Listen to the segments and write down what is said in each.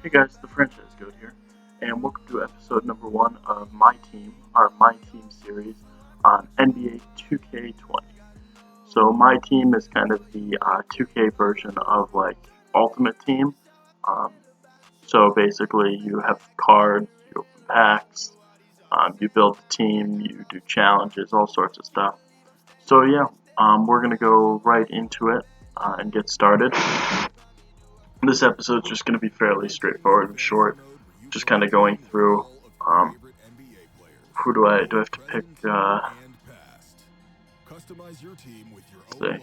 Hey guys, the Franchise Goat here, and welcome to episode number 1 of My Team, our My Team series on NBA 2K20. So My Team is kind of the 2K version of like Ultimate Team. Um, so basically you have cards, you open packs, you build a team, you do challenges, all sorts of stuff. So yeah, we're going to go right into it and get started. This episode's just going to be fairly straightforward and short, just kind of going through, who do I have to pick, let's see,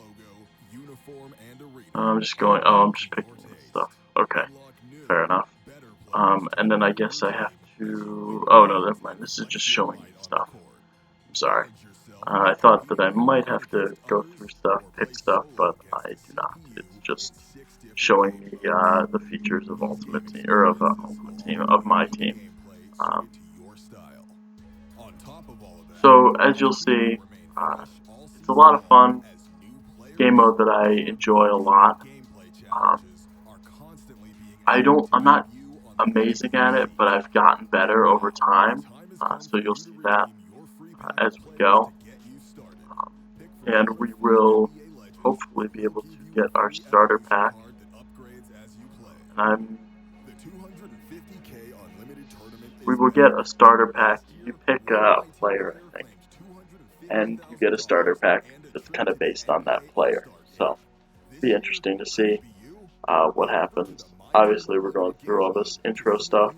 I'm just going, I'm just picking this stuff, okay, fair enough, and then I guess I have to, oh no, never mind, this is just showing me stuff, I'm sorry, I thought that I might have to go through stuff, pick stuff, but I do not, it's just showing me the features of Ultimate Team, or of Ultimate Team, of My Team. So as you'll see, it's a lot of fun, game mode that I enjoy a lot. I'm not amazing at it, but I've gotten better over time, so you'll see that as we go. And we will hopefully be able to get our starter pack. And we will get a starter pack. You pick a player, I think, and you get a starter pack that's kind of based on that player. So it'll be interesting to see what happens. Obviously, we're going through all this intro stuff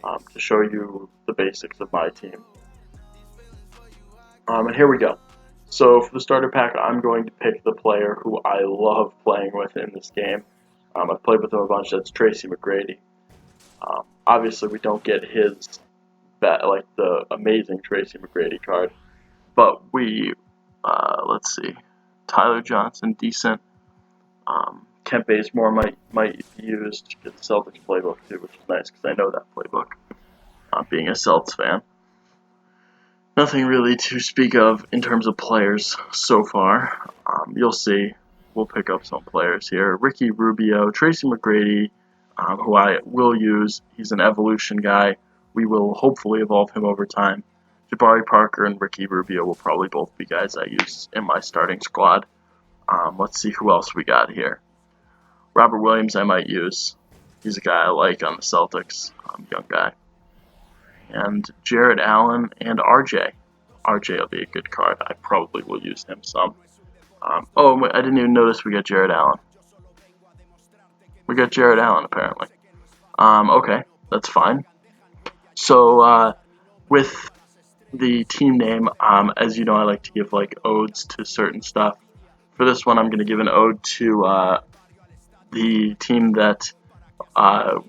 to show you the basics of my team. And here we go. So for the starter pack, I'm going to pick the player who I love playing with in this game. I've played with him a bunch. That's Tracy McGrady. Obviously, we don't get his the amazing Tracy McGrady card, but we let's see, Tyler Johnson, decent. Kent Bazemore might be used to get the Celtics playbook too, which is nice because I know that playbook. Being a Celtics fan, nothing really to speak of in terms of players so far. You'll see. We'll pick up some players here. Ricky Rubio, Tracy McGrady, who I will use. He's an evolution guy. We will hopefully evolve him over time. Jabari Parker and Ricky Rubio will probably both be guys I use in my starting squad. Let's see who else we got here. Robert Williams I might use. He's a guy I like on the Celtics. Young guy. And Jared Allen and RJ. RJ will be a good card. I probably will use him some. I didn't even notice we got Jared Allen. We got Jared Allen, apparently. Okay, that's fine. So, with the team name, as you know, I like to give, odes to certain stuff. For this one, I'm going to give an ode to the team that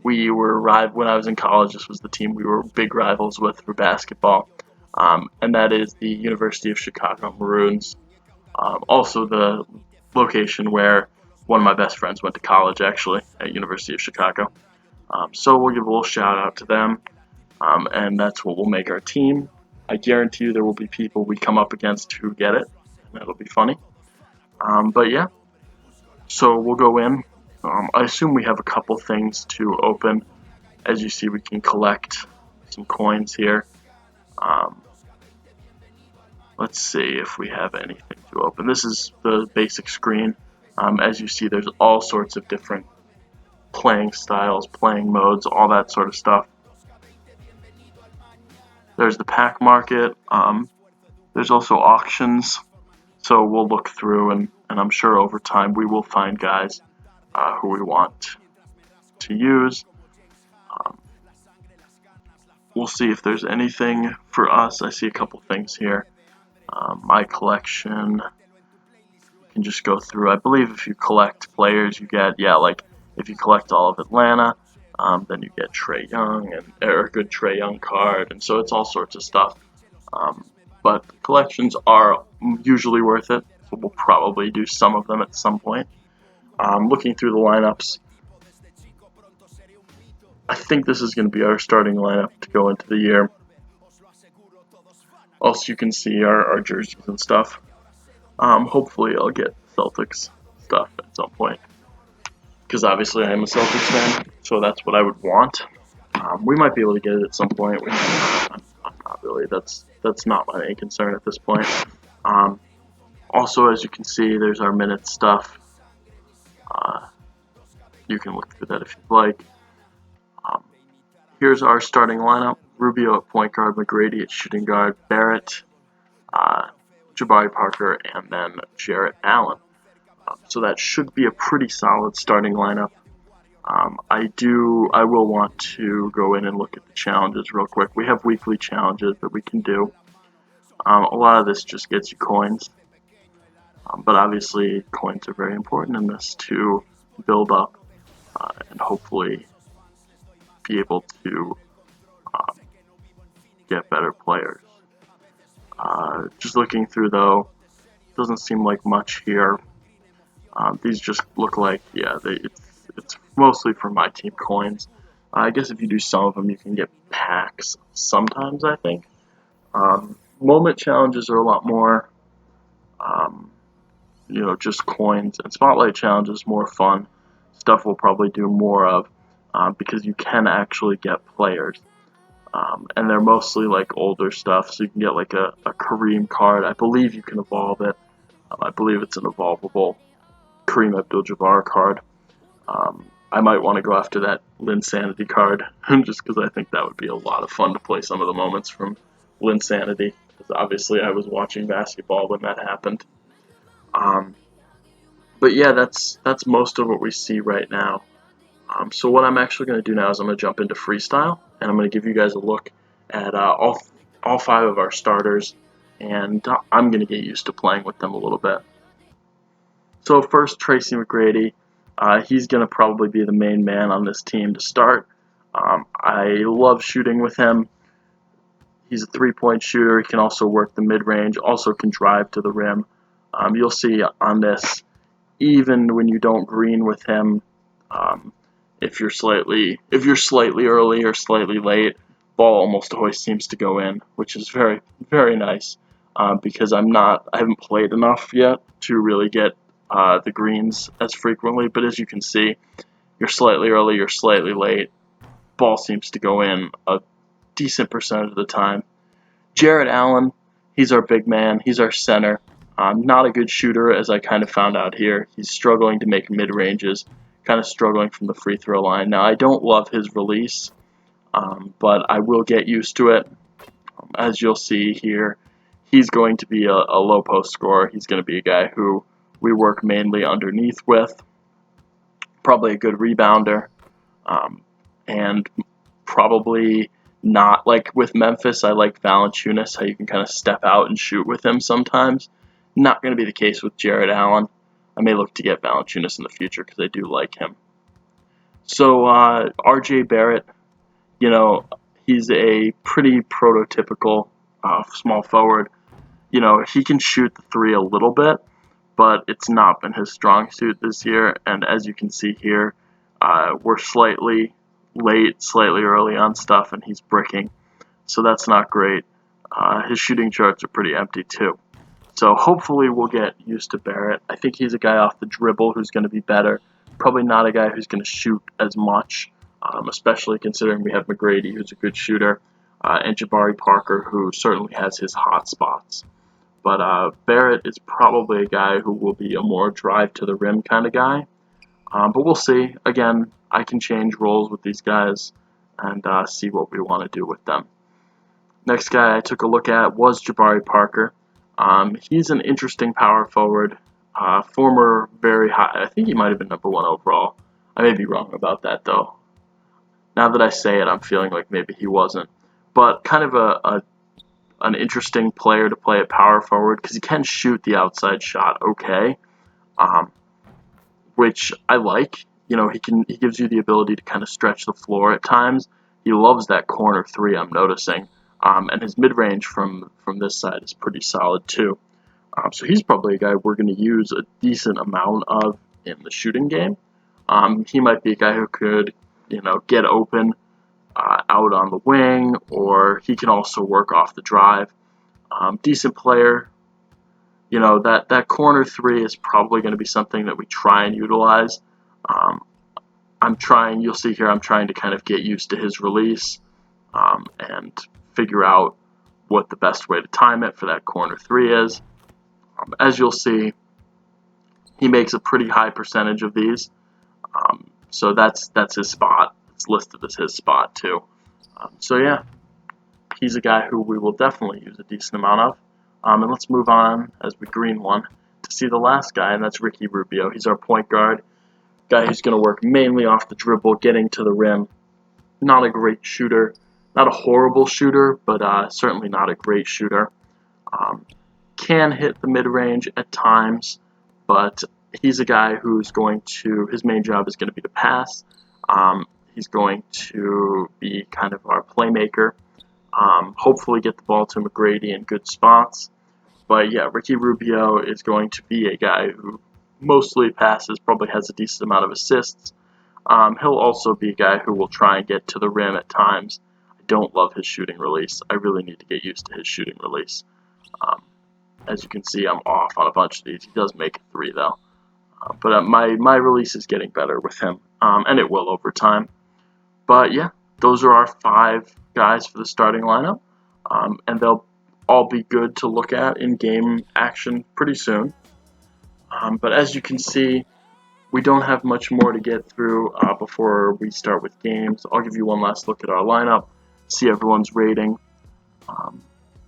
we were when I was in college. This was the team we were big rivals with for basketball, and that is the University of Chicago Maroons. Also the location where one of my best friends went to college, actually, at University of Chicago. So we'll give a little shout out to them, and that's what will make our team. I guarantee you there will be people we come up against who get it, and that'll be funny. But yeah, so we'll go in. I assume we have a couple things to open. As you see, we can collect some coins here. Let's see if we have anything to open. This is the basic screen. As you see, there's all sorts of different playing styles, playing modes, all that sort of stuff. There's the pack market. There's also auctions. So we'll look through, and I'm sure over time we will find guys who we want to use. We'll see if there's anything for us. I see a couple things here. My collection, you can just go through. I believe if you collect players, you get, if you collect all of Atlanta, then you get Trae Young, or a good Trae Young card, and so it's all sorts of stuff. But collections are usually worth it, so we'll probably do some of them at some point. Looking through the lineups, I think this is going to be our starting lineup to go into the year. Also, you can see our jerseys and stuff. Hopefully I'll get Celtics stuff at some point. because obviously I am a Celtics fan, so that's what I would want. We might be able to get it at some point. Not really. That's not my main concern at this point. Also, as you can see, there's our minutes stuff. You can look through that if you'd like. Here's our starting lineup: Rubio at point guard, McGrady at shooting guard, Barrett, Jabari Parker, and then Jarrett Allen. So that should be a pretty solid starting lineup. I will want to go in and look at the challenges real quick. We have weekly challenges that we can do. A lot of this just gets you coins, but obviously coins are very important in this to build up and hopefully be able to get better players. Just looking through though, doesn't seem like much here. These just look like, yeah, it's mostly for my team coins. I guess if you do some of them, you can get packs sometimes, I think. Moment challenges are a lot more, just coins. And spotlight challenges more fun. Stuff we'll probably do more of because you can actually get players. And they're mostly like older stuff, so you can get like a Kareem card. I believe you can evolve it. I believe it's an evolvable Kareem Abdul-Jabbar card. I might want to go after that Linsanity card, just because I think that would be a lot of fun to play some of the moments from Linsanity. Because obviously I was watching basketball when that happened. But yeah, that's most of what we see right now. So what I'm actually going to do now is I'm going to jump into freestyle, and I'm going to give you guys a look at all 5 of our starters, and I'm going to get used to playing with them a little bit. So first, Tracy McGrady. He's going to probably be the main man on this team to start. I love shooting with him. He's a three-point shooter. He can also work the mid-range, also can drive to the rim. You'll see on this, even when you don't green with him, if you're slightly early or slightly late, ball almost always seems to go in, which is very, very nice because I haven't played enough yet to really get the greens as frequently. But as you can see, you're slightly early, you're slightly late, ball seems to go in a decent percentage of the time. Jarrett Allen, he's our big man, he's our center. Not a good shooter, as I kind of found out here. He's struggling to make mid-ranges, kind of struggling from the free throw line. Now, I don't love his release, but I will get used to it. As you'll see here, he's going to be a low post scorer. He's going to be a guy who we work mainly underneath with, probably a good rebounder, and probably not like with Memphis. I like Valanciunas, how you can kind of step out and shoot with him sometimes. Not going to be the case with Jarrett Allen. I may look to get Valanciunas in the future because I do like him. So RJ Barrett, he's a pretty prototypical small forward. He can shoot the three a little bit, but it's not been his strong suit this year. And as you can see here, we're slightly late, slightly early on stuff, and he's bricking. So that's not great. His shooting charts are pretty empty too. So hopefully we'll get used to Barrett. I think he's a guy off the dribble who's going to be better. Probably not a guy who's going to shoot as much, especially considering we have McGrady, who's a good shooter, and Jabari Parker, who certainly has his hot spots. But Barrett is probably a guy who will be a more drive to the rim kind of guy. But we'll see. Again, I can change roles with these guys and see what we want to do with them. Next guy I took a look at was Jabari Parker. He's an interesting power forward, former very high. I think he might have been number 1 overall. I may be wrong about that though. Now that I say it, I'm feeling like maybe he wasn't. But kind of an interesting player to play at power forward because he can shoot the outside shot okay, which I like. He gives you the ability to kind of stretch the floor at times. He loves that corner three, I'm noticing. And his mid-range from this side is pretty solid too. So he's probably a guy we're going to use a decent amount of in the shooting game. He might be a guy who could, get open out on the wing, or he can also work off the drive. Decent player. That corner three is probably going to be something that we try and utilize. you'll see here, I'm trying to kind of get used to his release and figure out what the best way to time it for that corner 3 is. As you'll see, he makes a pretty high percentage of these, so that's his spot. It's listed as his spot too. So yeah, he's a guy who we will definitely use a decent amount of. And let's move on as we green one to see the last guy, and that's Ricky Rubio. He's our point guard, guy who's going to work mainly off the dribble, getting to the rim. Not a great shooter, not a horrible shooter, but certainly not a great shooter. Can hit the mid-range at times, but he's a guy who's his main job is going to be to pass. He's going to be kind of our playmaker. Hopefully get the ball to McGrady in good spots. But yeah, Ricky Rubio is going to be a guy who mostly passes, probably has a decent amount of assists. He'll also be a guy who will try and get to the rim at times. I don't love his shooting release. I really need to get used to his shooting release. As you can see, I'm off on a bunch of these. He does make a 3 though. But my release is getting better with him, and it will over time. But yeah, those are our 5 guys for the starting lineup, and they'll all be good to look at in game action pretty soon. But as you can see, we don't have much more to get through before we start with games. I'll give you one last look at our lineup, see everyone's rating.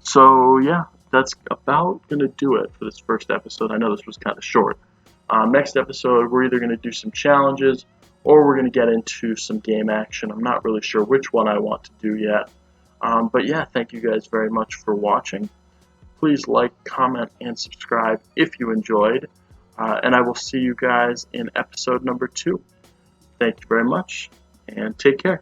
So yeah, that's about going to do it for this first episode. I know this was kind of short. Next episode, we're either going to do some challenges or we're going to get into some game action. I'm not really sure which one I want to do yet. But yeah, thank you guys very much for watching. Please like, comment, and subscribe if you enjoyed. And I will see you guys in episode number 2. Thank you very much, and take care.